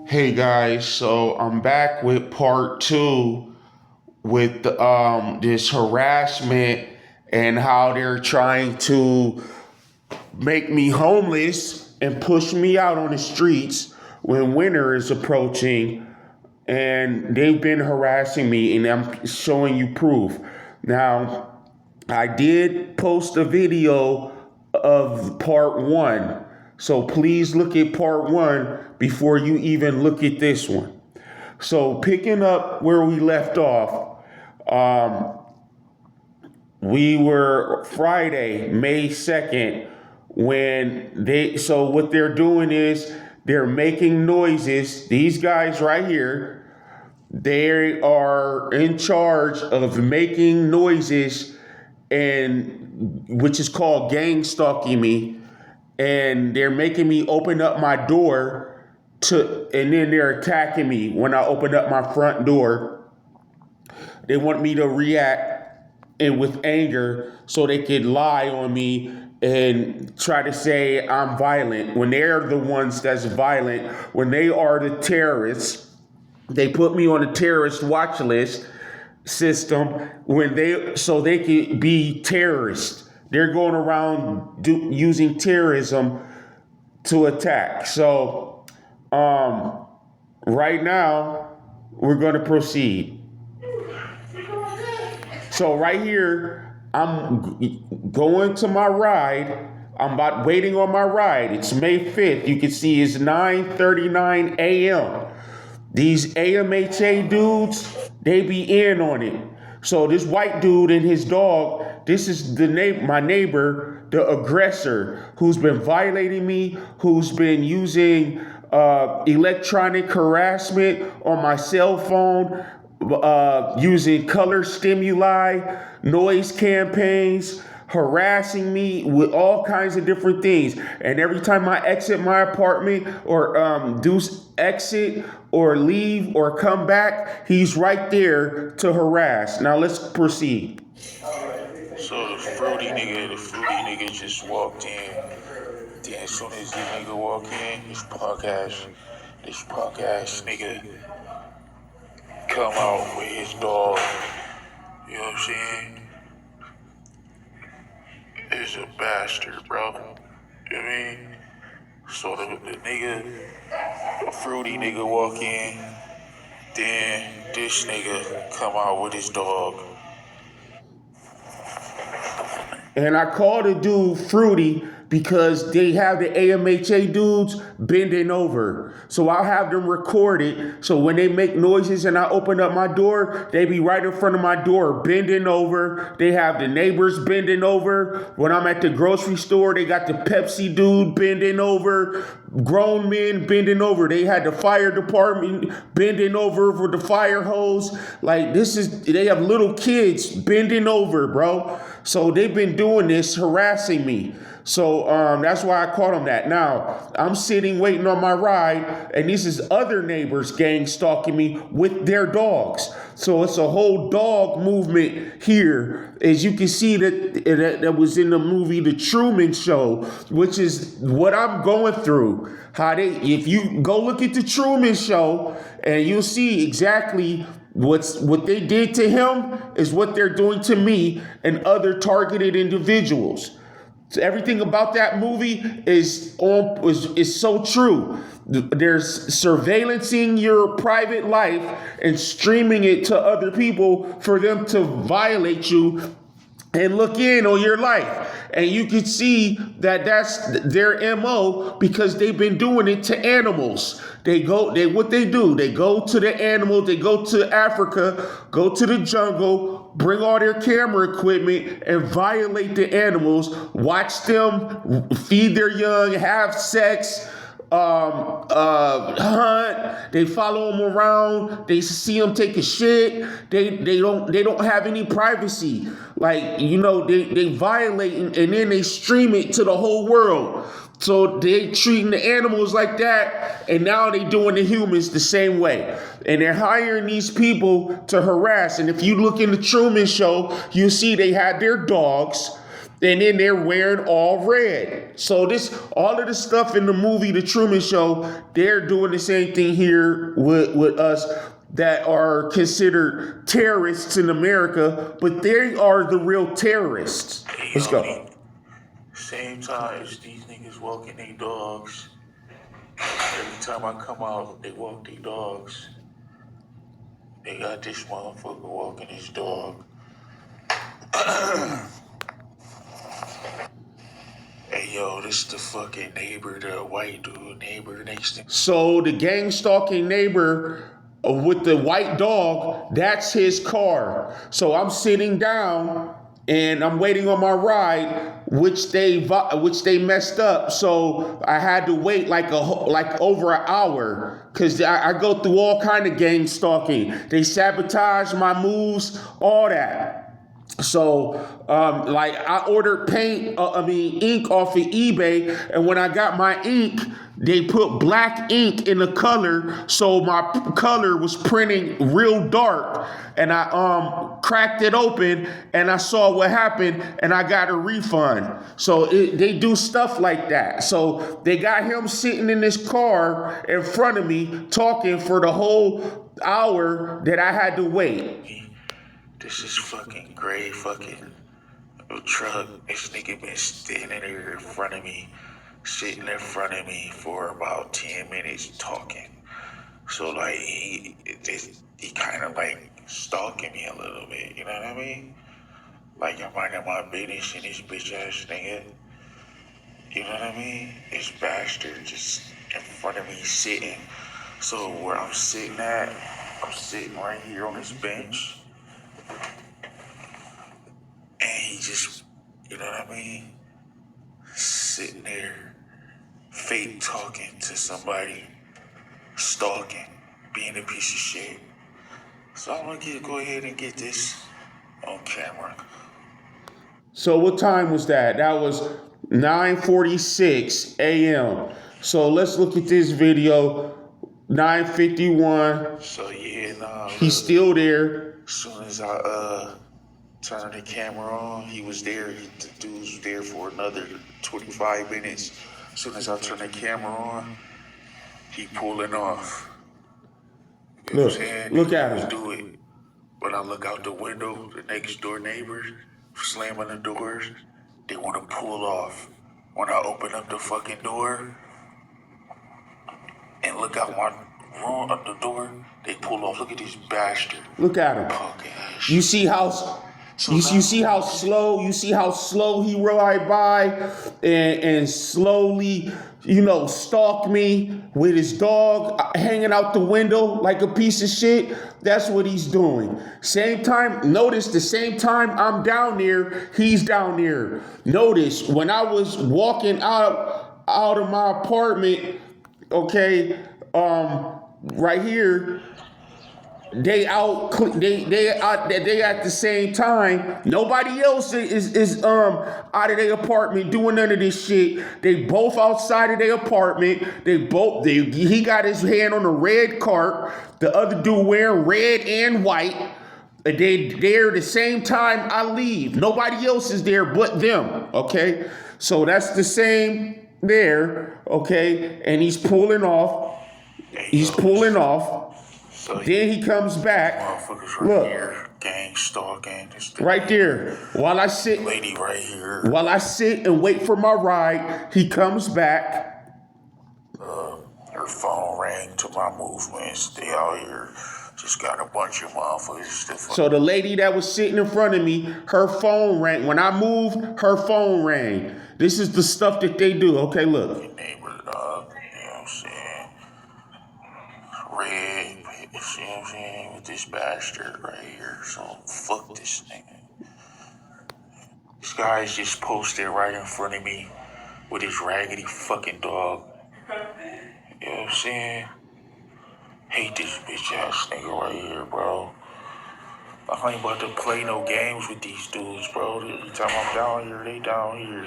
Hey guys, so I'm back with part two with this harassment and how they're trying to make me homeless and push me out on the streets when winter is approaching. And they've been harassing me, and I'm showing you proof. Now, I did post a video of part one, so please look at part one before you even look at this one. So, picking up where we left off, um, we were Friday, May 2nd, so what they're doing is they're making noises. These guys right here, they are in charge of making noises, and which is called gang stalking me, and they're making me open up my door and then they're attacking me when I open up my front door. They want me to react and with anger so they could lie on me and try to say I'm violent when they're the ones that's violent, when they are the terrorists. They put me on a terrorist watch list system so they could be terrorists. They're going around using terrorism to attack. So right now we're going to proceed. So right here, I'm going to my ride. I'm about waiting on my ride. It's May 5th. You can see it's 9:39 a.m. These AMHA dudes, they be in on it. So this white dude and his dog, this is my neighbor, the aggressor, who's been violating me, who's been using electronic harassment on my cell phone, using color stimuli, noise campaigns, harassing me with all kinds of different things. And every time I exit my apartment or do exit or leave or come back, he's right there to harass. Now let's proceed. So the fruity nigga just walked in. Then as soon as the nigga walk in, this punk ass nigga come out with his dog. You know what I'm saying? Is a bastard, bro. You know what I mean? So the fruity nigga walk in, then this nigga come out with his dog. And I call the dude Fruity because they have the AMHA dudes bending over. So I'll have them record it. So when they make noises and I open up my door, they be right in front of my door bending over. They have the neighbors bending over. When I'm at the grocery store, they got the Pepsi dude bending over. Grown men bending over. They had the fire department bending over for the fire hose. Like they have little kids bending over, bro. So they've been doing this, harassing me. So that's why I caught them that. Now, I'm sitting waiting on my ride, and this is other neighbors gang stalking me with their dogs. So it's a whole dog movement here. As you can see that was in the movie The Truman Show, which is what I'm going through. If you go look at The Truman Show, and you'll see exactly what they did to him is what they're doing to me and other targeted individuals. So everything about that movie is so true. There's surveillancing your private life and streaming it to other people for them to violate you and look in on your life. And you can see that that's their MO because they've been doing it to animals. They go to the animals, they go to Africa, go to the jungle, bring all their camera equipment and violate the animals, watch them feed their young, have sex, hunt. They follow them around. They see them take a shit. They don't have any privacy. Like, they violate and then they stream it to the whole world. So they treating the animals like that, and now they doing the humans the same way. And they're hiring these people to harass. And if you look in the Truman Show, you see they had their dogs. And then they're wearing all red. So all of the stuff in the movie, The Truman Show, they're doing the same thing here with us that are considered terrorists in America, but they are the real terrorists. Let's go. Same time as these niggas walking their dogs. Every time I come out, they walk their dogs. They got this motherfucker walking his dog. Hey, yo, this the fucking neighbor, the white dude neighbor next to me. So the gang stalking neighbor with the white dog, that's his car. So I'm sitting down and I'm waiting on my ride, which they messed up. So I had to wait like over an hour because I go through all kind of gang stalking. They sabotage my moves, all that. So, I ordered ink off of eBay, and when I got my ink, they put black ink in the color, so my color was printing real dark, and I cracked it open, and I saw what happened, and I got a refund. So they do stuff like that. So they got him sitting in this car in front of me, talking for the whole hour that I had to wait. This is fucking gray fucking truck. This nigga been standing there in front of me, sitting in front of me for about 10 minutes talking. So like he kind of like stalking me a little bit, you know what I mean? Like I'm minding my business and this bitch ass nigga. You know what I mean? This bastard just in front of me sitting. So where I'm sitting at, I'm sitting right here on this bench. And he just, you know what I mean? Sitting there, fake talking to somebody, stalking, being a piece of shit. So I'm gonna go ahead and get this on camera. So what time was that? That was 9:46 a.m. So let's look at this video. 9:51. So yeah, nah. He's still there. As soon as I turned the camera on, he was there. The dude was there for another 25 minutes. As soon as I turned the camera on, he pulling off. You know what I'm saying? Look at him. Do it. When I look out the window, the next door neighbors slamming the doors, they want to pull off. When I open up the fucking door and look out my room up the door, they pull off. Look at this bastard. Look at him. Okay. You see how you see how slow he ride by and slowly, stalk me with his dog hanging out the window like a piece of shit. That's what he's doing. Same time, notice the same time I'm down there, he's down there. Notice when I was walking out of my apartment, okay, right here, they at the same time. Nobody else is out of their apartment doing none of this shit. They both outside of their apartment. He got his hand on the red cart. The other dude wearing red and white. They're the same time I leave. Nobody else is there but them. Okay, so that's the same there. Okay, and he's pulling off. So then he comes back. Motherfuckers right Look, here, gang stalking. right there. While I sit, Lady right here. While I sit and wait for my ride, he comes back. Her phone rang to my movements. They out here just got a bunch of motherfuckers. So the lady that was sitting in front of me, her phone rang. When I moved, her phone rang. This is the stuff that they do. Okay, look. Neighbor, dog. You know what I'm saying? Red. You see what I'm saying? With this bastard right here. So fuck this nigga. This guy's just posted right in front of me with his raggedy fucking dog. You know what I'm saying? Hate this bitch ass nigga right here, bro. I ain't about to play no games with these dudes, bro. Every time I'm down here, they down here.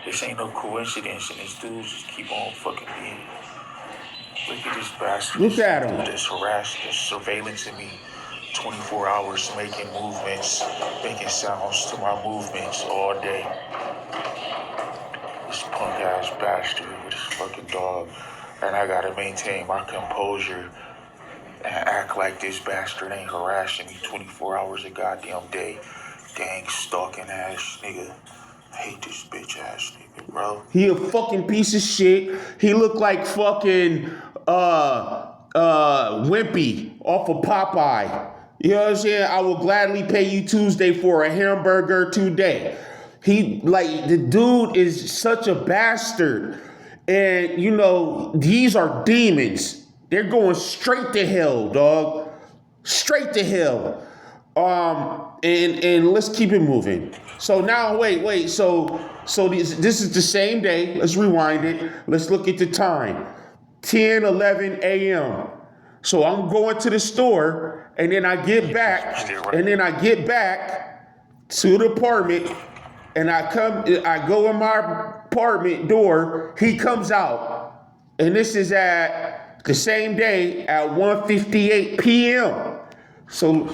This ain't no coincidence, and these dudes just keep on fucking being. Look at this bastard. Look at him. This harassing, this surveillancing me 24 hours making movements, making sounds to my movements all day. This punk ass bastard with his fucking dog. And I gotta maintain my composure and act like this bastard ain't harassing me 24 hours a goddamn day. Gang stalking ass nigga. I hate this bitch ass nigga, bro. He a fucking piece of shit. He look like fucking Wimpy off of Popeye. You know what I'm saying? I will gladly pay you Tuesday for a hamburger today. He, like, the dude is such a bastard. And, you know, these are demons. They're going straight to hell, dog. Straight to hell. And let's keep it moving. So now, wait. So this is the same day. Let's rewind it. Let's look at the time. 10:11 a.m. So I'm going to the store, and then I get back, to the apartment, and I go in my apartment door. He comes out, and this is at the same day at 1:58 p.m. So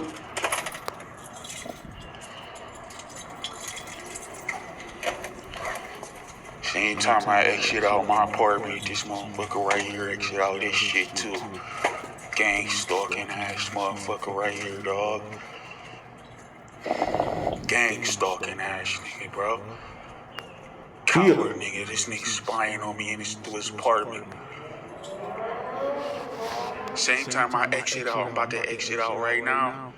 same time I exit out my apartment, this motherfucker right here exit out this shit too. Gang stalking ass motherfucker right here, dog. Gang stalking ass nigga, bro. Coward nigga, this nigga spying on me through his apartment. Same time I exit out, I'm about to exit out right now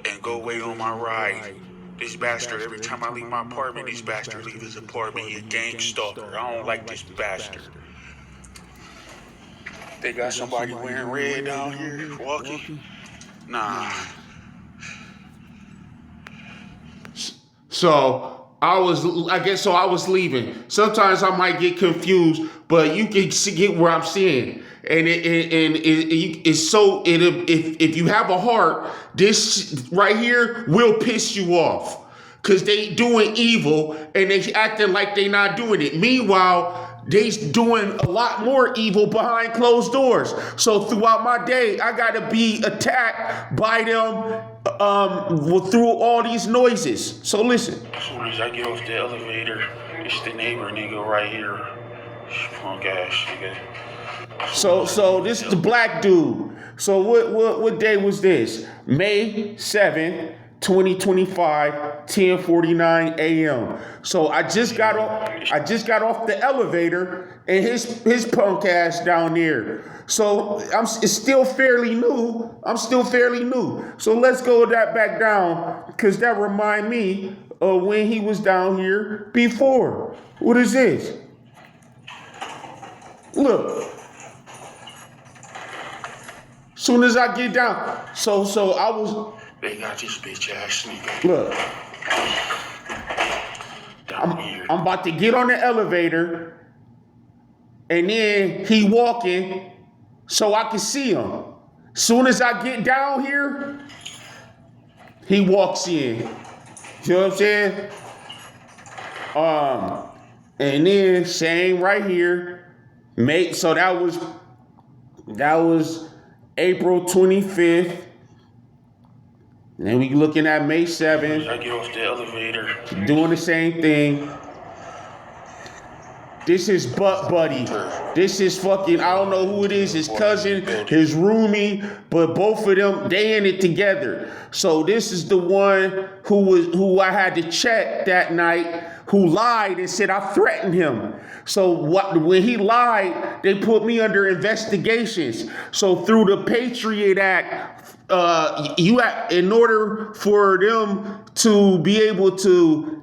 and go wait on my ride. This bastard, every time I leave my apartment, this bastard leave his apartment. He a gang stalker. I don't like this bastard. They got somebody wearing red down here walking? Nah. So I was leaving. Sometimes I might get confused, but you can get where I'm seeing. And it's so if you have a heart, this right here will piss you off, cause they doing evil and they acting like they not doing it. Meanwhile, they doing a lot more evil behind closed doors. So throughout my day, I gotta be attacked by them through all these noises. So listen. As soon as I get off the elevator, it's the neighbor nigga right here. Punk ass nigga. So this is the black dude. So what day was this? May 7th, 2025, 10:49 a.m. So I just got off the elevator and his punk ass down there. So it's still fairly new. I'm still fairly new. So let's go that back down, because that remind me of when he was down here before. What is this? Look. Soon as I get down, so I was. They got this bitch ass nigga. Look, I'm about to get on the elevator, and then he walking, so I can see him. Soon as I get down here, he walks in. You know what I'm saying? And then same right here, mate. So that was April 25th. And we looking at May 7th. I get off the elevator. Doing the same thing. This is Butt Buddy. This is fucking, I don't know who it is, his cousin, his roomie, but both of them, they in it together. So this is the one who I had to check that night, who lied and said I threatened him. So when he lied, they put me under investigations. So through the Patriot Act, in order for them to be able to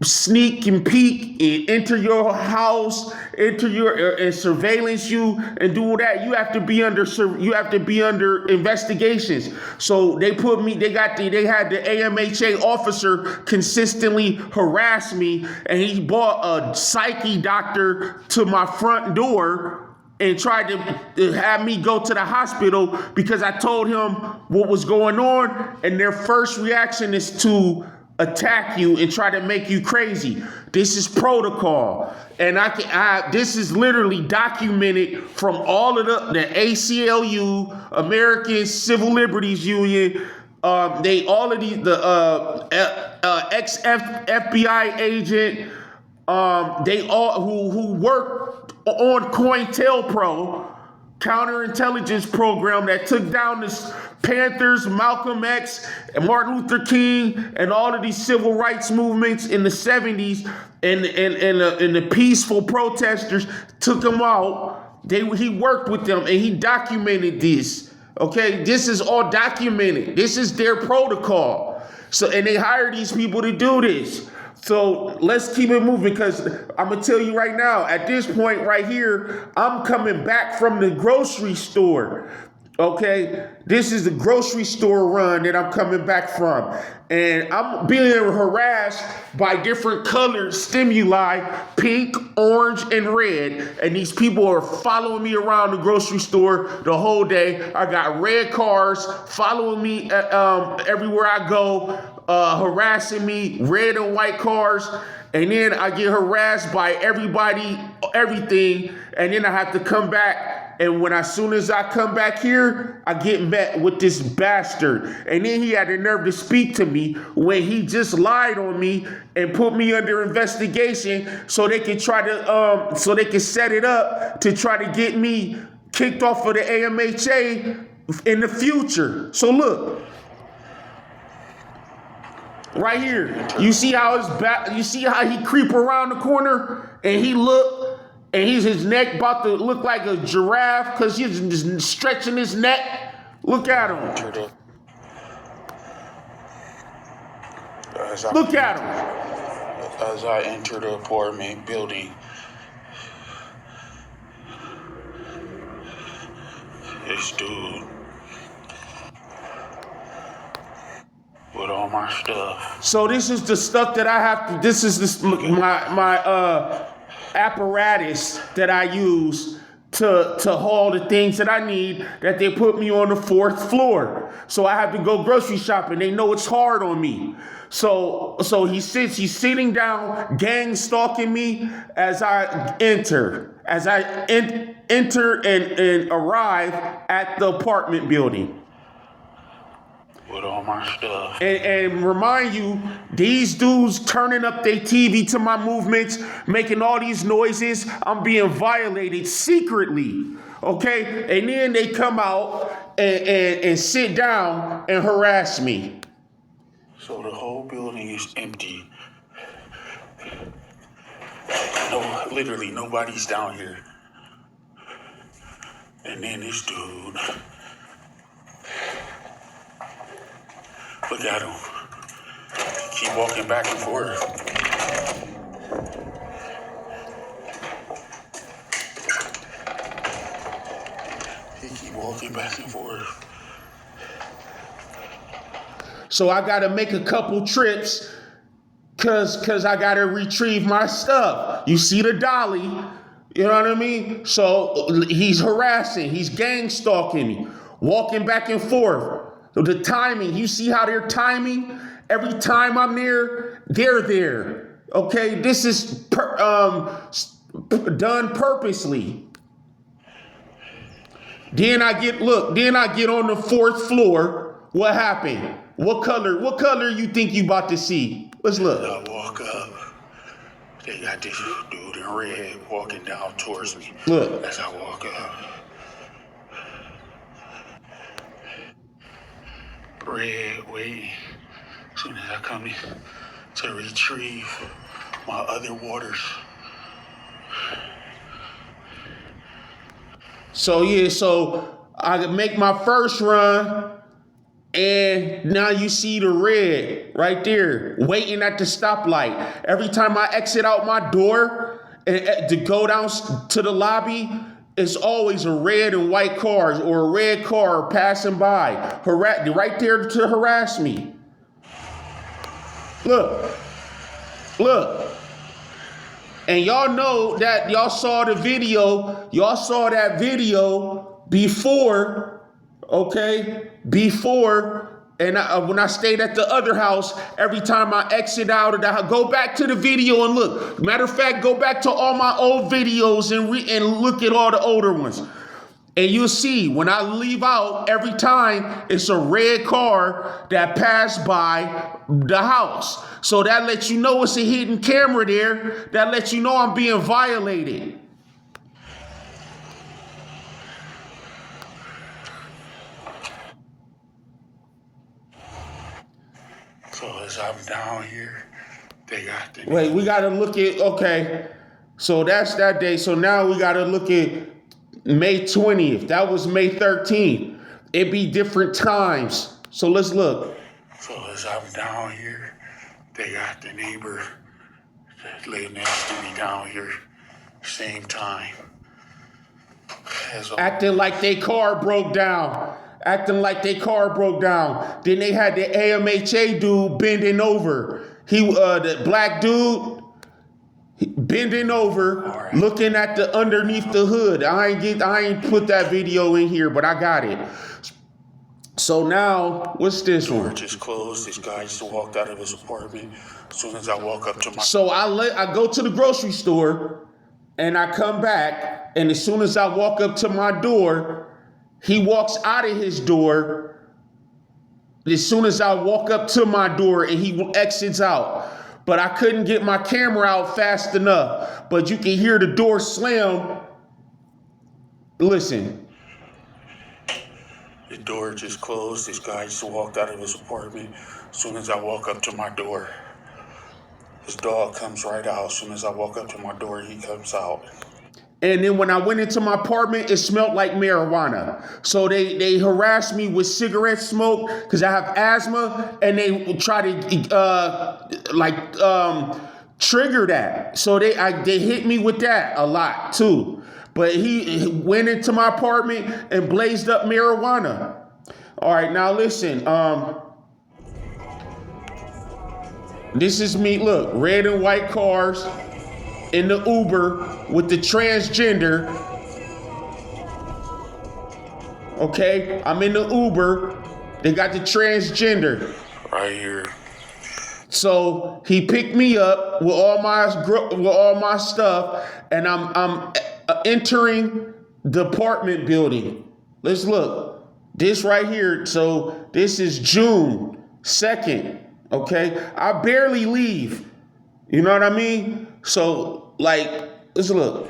sneak and peek and enter your house, and surveillance you and do all that, you have to be under investigations. So they had the AMHA officer consistently harass me, and he brought a psyche doctor to my front door and tried to have me go to the hospital because I told him what was going on, and their first reaction is to attack you and try to make you crazy. This is protocol, and this is literally documented from all of the ACLU, American Civil Liberties Union, They all of these the ex FBI agent. They all who worked on COINTELPRO, counterintelligence program that took down the Panthers, Malcolm X, and Martin Luther King, and all of these civil rights movements in the 70s, and the peaceful protesters took them out. He worked with them and he documented this. Okay, this is all documented. This is their protocol. So, and they hire these people to do this. So let's keep it moving, because I'm gonna tell you right now, at this point right here, I'm coming back from the grocery store. Okay, this is the grocery store run that I'm coming back from, and I'm being harassed by different colored stimuli, pink, orange, and red, and these people are following me around the grocery store the whole day. I got red cars following me everywhere I go, harassing me, red and white cars, and then I get harassed by everybody, everything, and then I have to come back. And as soon as I come back here, I get met with this bastard. And then he had the nerve to speak to me when he just lied on me and put me under investigation so they can try to, so they can set it up to try to get me kicked off of the AMHA in the future. So look. Right here, you see how you see how he creep around the corner and he look, and his neck about to look like a giraffe because he's just stretching his neck. Look at him. Look at him. As I enter the apartment building, this dude with all my stuff. So this is the stuff that I have to. This is my apparatus that I use to haul the things that I need, that they put me on the 4th floor. So I have to go grocery shopping. They know it's hard on me. So he's sitting down, gang stalking me as I enter and arrive at the apartment building. With all my stuff. And remind you, these dudes turning up their TV to my movements, making all these noises. I'm being violated secretly, okay? And then they come out and sit down and harass me. So the whole building is empty. No, literally nobody's down here. And then this dude. Look at him. Keep walking back and forth. He keep walking back and forth. So I gotta make a couple trips cause I gotta retrieve my stuff. You see the dolly, you know what I mean? So he's harassing, he's gang stalking me, walking back and forth. So the timing, you see how they're timing? Every time I'm there, they're there. Okay, this is done purposely. Then I get on the 4th floor. What happened? What color you think you about to see? Let's look. I walk up. They got this dude in red walking down towards me. Look. As I walk up. Red waiting. As soon as I come in to retrieve my other waters. So I make my first run, and now you see the red right there, waiting at the stoplight. Every time I exit out my door and to go down to the lobby, it's always a red and white car or a red car passing by, right there to harass me. Look. And y'all know that y'all saw the video. Y'all saw that video before, okay? Before, and when I stayed at the other house, every time I exit out of the house, go back to the video and look. Matter of fact, go back to all my old videos and look at all the older ones. And you'll see when I leave out, every time it's a red car that passed by the house. So that lets you know it's a hidden camera there. That lets you know I'm being violated. So as I'm down here, they got the... Wait, we got to look at, okay. So that's that day. So now we got to look at May 20th. That was May 13th. It'd be different times. So let's look. So as I'm down here, they got the neighbor that lay next to me down here, same time. Acting like their car broke down. Then they had the AMHA dude bending over. The black dude bending over, looking at the underneath the hood. I ain't put that video in here, but I got it. So now, what's this one? Door just closed. This guy just walked out of his apartment. As soon as I walk up to my... So I go to the grocery store, and I come back, and as soon as I walk up to my door, he walks out of his door. As soon as I walk up to my door, and he exits out. But I couldn't get my camera out fast enough. But you can hear the door slam. Listen. The door just closed. This guy just walked out of his apartment. As soon as I walk up to my door, his dog comes right out. As soon as I walk up to my door, he comes out. And then when I went into my apartment, it smelled like marijuana. So they harassed me with cigarette smoke because I have asthma, and they try to trigger that. So they hit me with that a lot too. But he went into my apartment and blazed up marijuana. All right, now listen. This is me. Look, red and white cars in the Uber with the transgender. Okay, I'm in the Uber. They got the transgender right here. So he picked me up with all my stuff, and I'm entering the apartment building. Let's look. This right here. So this is June 2nd. Okay, I barely leave. You know what I mean? So, let's look.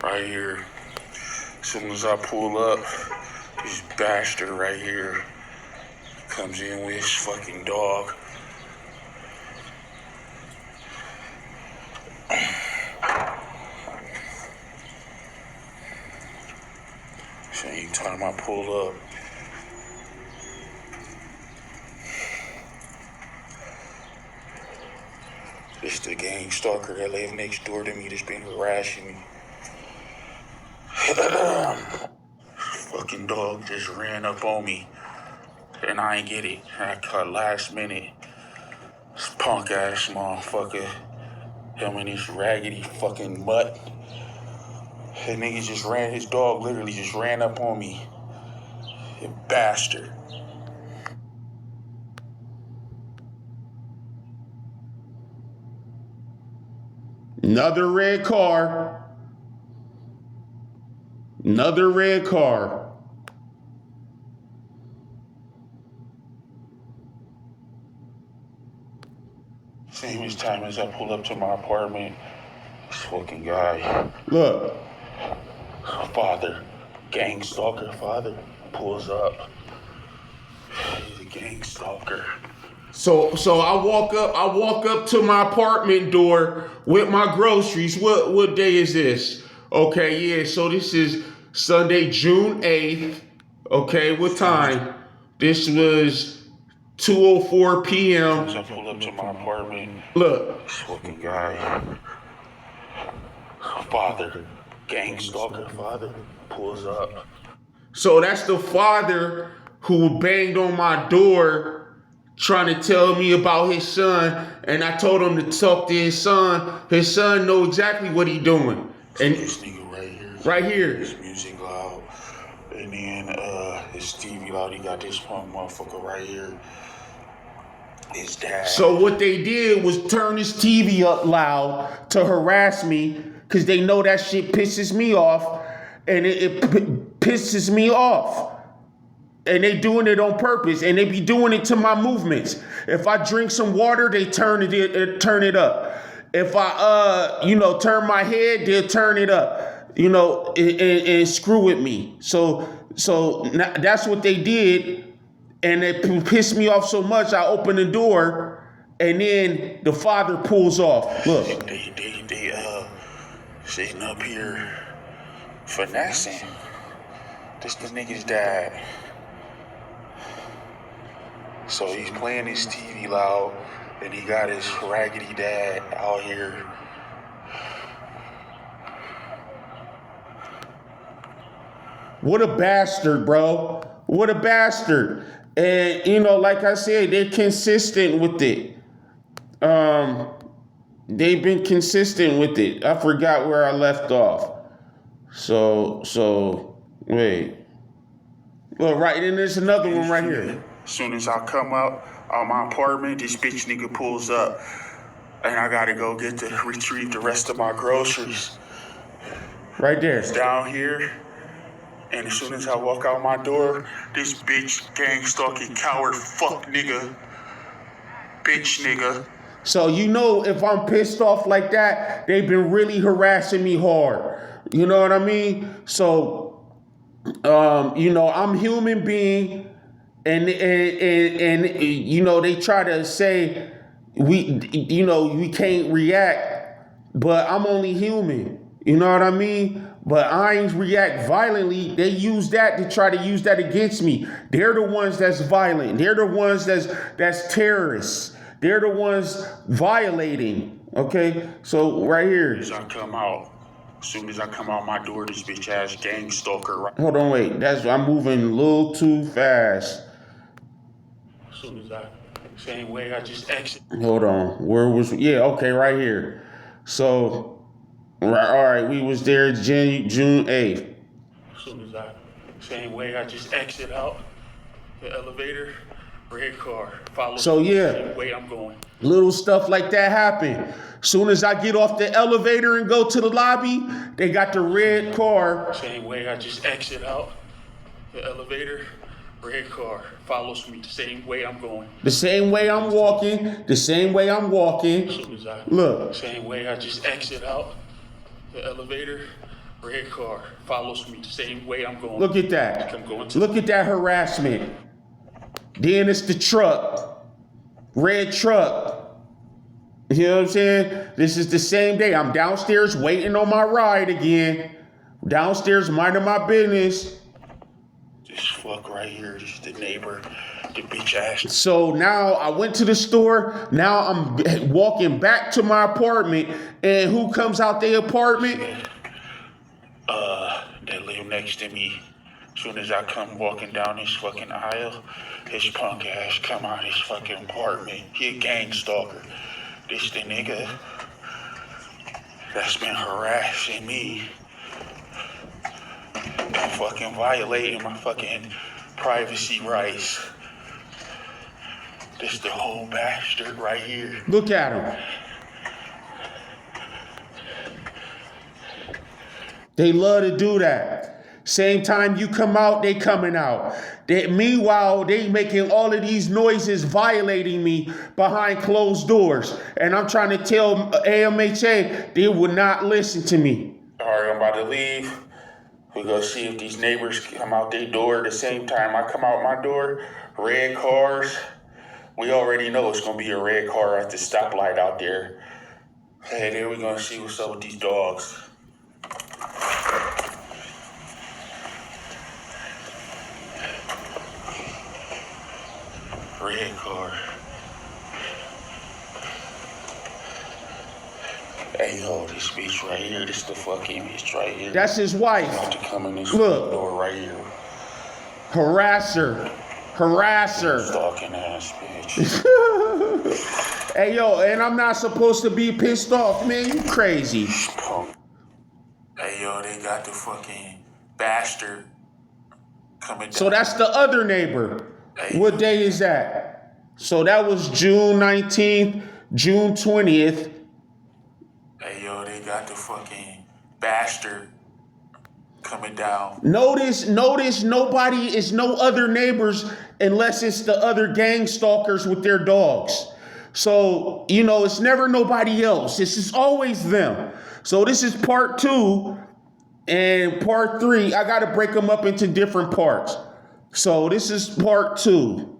Right here. As soon as I pull up, this bastard right here comes in with his fucking dog. Same time I pull up, it's the gang stalker that live next door to me that's been harassing me. Fucking dog just ran up on me, and I ain't get it. I caught last minute. This punk ass motherfucker, him and his raggedy fucking mutt. That nigga just ran, his dog literally just ran up on me. You bastard. Another red car. Another red car. Same as time as I pull up to my apartment, this fucking guy. Look. Father, gang stalker father, pulls up. He's a gang stalker. So I walk up to my apartment door with my groceries. What day is this? Okay, yeah, so this is Sunday, June 8th. Okay, what time? This was 2:04 p.m. As I pull up to my apartment, look. This fucking guy. Father, gang stalker father, pulls up. So that's the father who banged on my door trying to tell me about his son, and I told him to talk to his son. His son know exactly what he doing. And this nigga right here. His music loud. And then his TV loud. He got this punk motherfucker right here. His dad. So what they did was turn his TV up loud to harass me, because they know that shit pisses me off. and it pisses me off. And they doing it on purpose, and they be doing it to my movements. If I drink some water, they turn it up. If I turn my head, they'll turn it up. And screw with me. So that's what they did, and it pissed me off so much. I opened the door, and then the father pulls off. Look, They sitting up here finessing. This the nigga's dad. So he's playing his TV loud, and he got his raggedy dad out here. what a bastard, bro. What a bastard. And, like I said, they're consistent with it. They've been consistent with it. I forgot where I left off. So, wait. Well, right, and there's another one right here. As soon as I come out my apartment, this bitch nigga pulls up, and I gotta go retrieve the rest of my groceries. Right there. Down here, and as soon as I walk out my door, this bitch gang stalking coward fuck nigga, bitch nigga. So, if I'm pissed off like that, they've been really harassing me hard. You know what I mean? So, I'm a human being, and they try to say we can't react, but I'm only human. You know what I mean? But I ain't react violently. They use that to try to use that against me. They're the ones that's violent. They're the ones that's terrorists. They're the ones violating. Okay? So right here. As soon as I come out my door, this bitch ass gang stalker. Right? Hold on, wait. I'm moving a little too fast. As soon as same way I just exit. Hold on. Okay, right here. So, all right, we was there June 8th. As soon as same way I just exit out the elevator, red car, follow So, yeah. the same way I'm going. Little stuff like that happen. Soon as I get off the elevator and go to the lobby, they got the red car. Same way I just exit out the elevator, red car follows me the same way I'm going. The same way I'm walking. The same way I'm walking. As soon as Look. Same way I just exit out the elevator, red car follows me the same way I'm going. Look at that. Look at that harassment. Then it's the truck. Red truck. You know what I'm saying? This is the same day. I'm downstairs waiting on my ride again. Downstairs minding my business. This fuck right here, this is the neighbor, the bitch ass. So now I went to the store. Now I'm walking back to my apartment. And who comes out the apartment? That live next to me. As soon as I come walking down this fucking aisle, his punk ass come out his fucking apartment. He a gang stalker. This the nigga that's been harassing me, fucking violating my fucking privacy rights. This the whole bastard right here. Look at him. They love to do that. Same time you come out, they coming out. Meanwhile, they making all of these noises violating me behind closed doors. And I'm trying to tell AMHA, they would not listen to me. All right, I'm about to leave. We're going to see if these neighbors come out their door at the same time I come out my door. Red cars. We already know it's going to be a red car at the stoplight out there. Hey, then we're going to see what's up with these dogs. Red car. Hey, yo, this bitch right here, this the fucking bitch right here. That's his wife. About to come in this Look. door right here. Harasser. Stalking ass bitch. Hey, yo, and I'm not supposed to be pissed off, man. You crazy. Punk. Hey, yo, they got the fucking bastard coming down. So that's the other neighbor. Hey. What day is that? So that was June 19th, June 20th. Hey, yo, they got the fucking bastard coming down. Notice nobody is no other neighbors unless it's the other gang stalkers with their dogs. So, it's never nobody else. It's just always them. So this is part 2. And part 3, I got to break them up into different parts. So this is part 2.